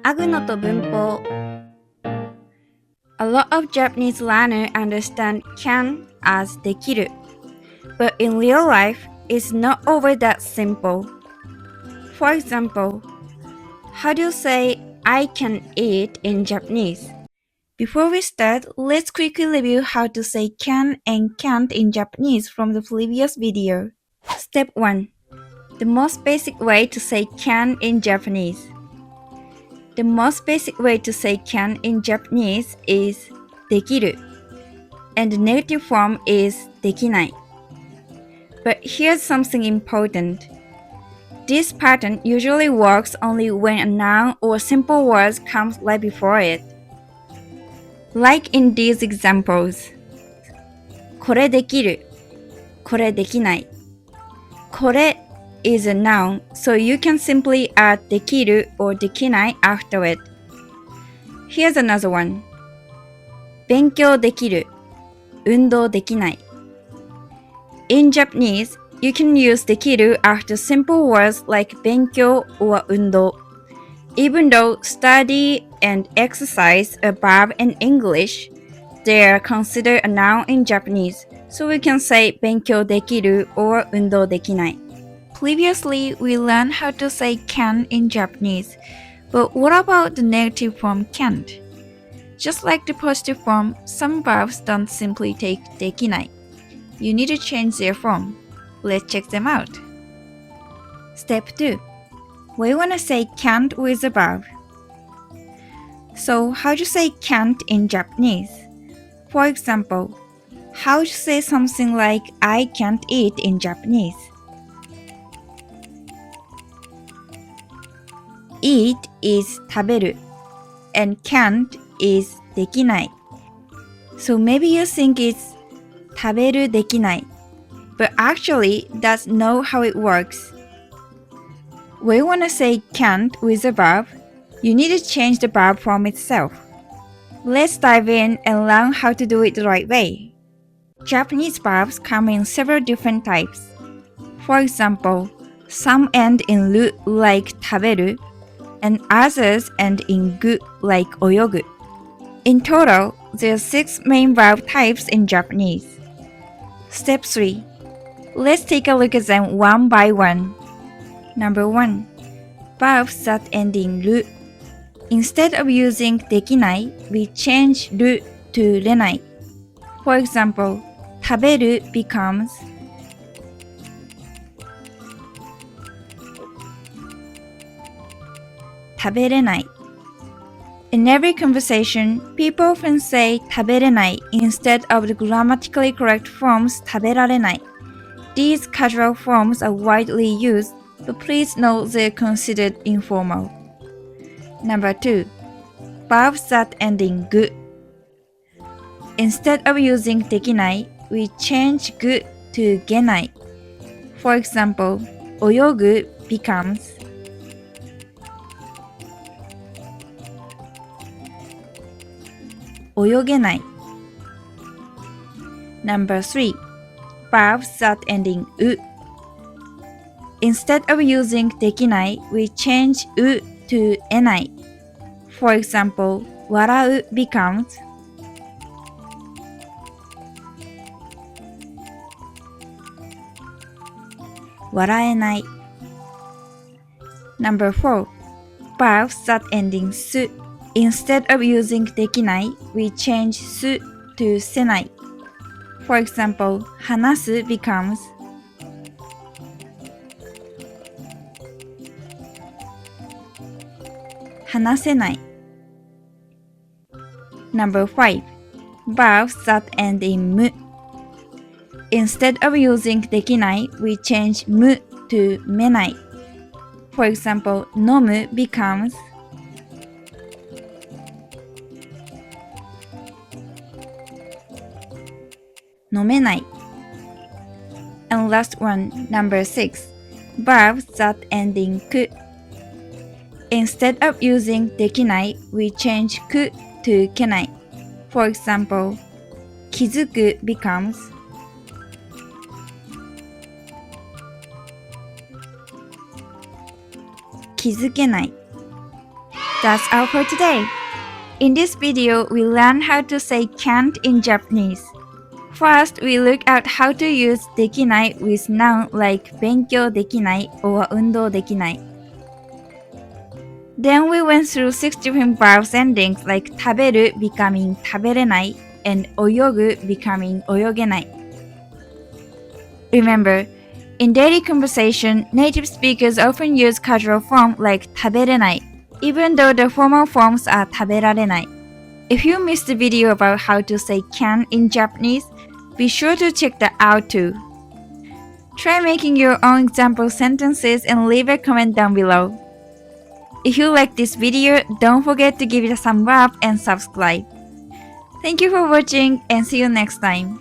アグノと文法 A lot of Japanese learners understand can as できる but in real life, it's not always that simple. For example, how do you say I can eat in Japanese? Before we start, let's quickly review how to say can and can't in Japanese from the previous video. Step 1. The most basic way to say can in Japanese. The most basic way to say can in Japanese is できる and the negative form is できない. But here's something important. This pattern usually works only when a noun or simple word comes right before it. Like in these examples. これできる、これできない。これ is a noun, so you can simply add できる or できない after it. Here's another one. 勉強できる、運動できない。In Japanese, you can use できる after simple words like 勉強 or 運動. Even though study and exercise are verb in English, they are considered a noun in Japanese, so we can say 勉強できる or 運動できない. Previously, we learned how to say can in Japanese, but what about the negative form can't? Just like the positive form, some verbs don't simply take できない. You need to change their form. Let's check them out. Step 2. We want to say can't with a verb. So, how do you say can't in Japanese? For example, how do you say something like I can't eat in Japanese? Eat is 食べる and can't is できない. So maybe you think it's 食べるできない, but actually that's not how it works. When you want to say can't with a verb, you need to change the verb form itself. Let's dive in and learn how to do it the right way. Japanese verbs come in several different types. For example, some end in る like 食べる, and others end in ぐ like 泳ぐ. In total, there are 6 main verb types in Japanese. Step 3. Let's take a look at them one by one. Number 1. Verbs that end in る. Instead of using できない, we change る to れない. For example, 食べる becomes 食べれない. In every conversation, people often say 食べれない instead of the grammatically correct forms 食べられない. These casual forms are widely used, but please note they're considered informal. Number 2. Verbs that end in ぐ. Instead of using できない, we change ぐ to げない. For example, 泳ぐ becomes 泳げない. Number 3. Verbs that end in う. Instead of using できない, we change う to えない. For example, 笑う becomes 笑えない. Number 4. Verbs that end in す. Instead of using できない, we change す to せない. For example, 話す becomes 話せない. Number 5. Verbs that end in む. Instead of using できない, we change む to めない. For example, 飲む becomes 飲めない. And last one, number 6. Verbs that end in く. Instead of using できない, we change く to けない. For example, 気づく becomes 気づけない. That's all for today. In this video, we learn how to say can't in Japanese. First, we look at how to use できない with noun like 勉強できない or 運動できない。Then we went through 6 different verbs endings like 食べる becoming 食べれない and 泳ぐ becoming 泳げない。Remember, in daily conversation, native speakers often use casual form like 食べれない, even though the formal forms are 食べられない。If you missed the video about how to say can in Japanese, be sure to check that out too. Try making your own example sentences and leave a comment down below. If you like this video, don't forget to give it a thumb up and subscribe. Thank you for watching and see you next time.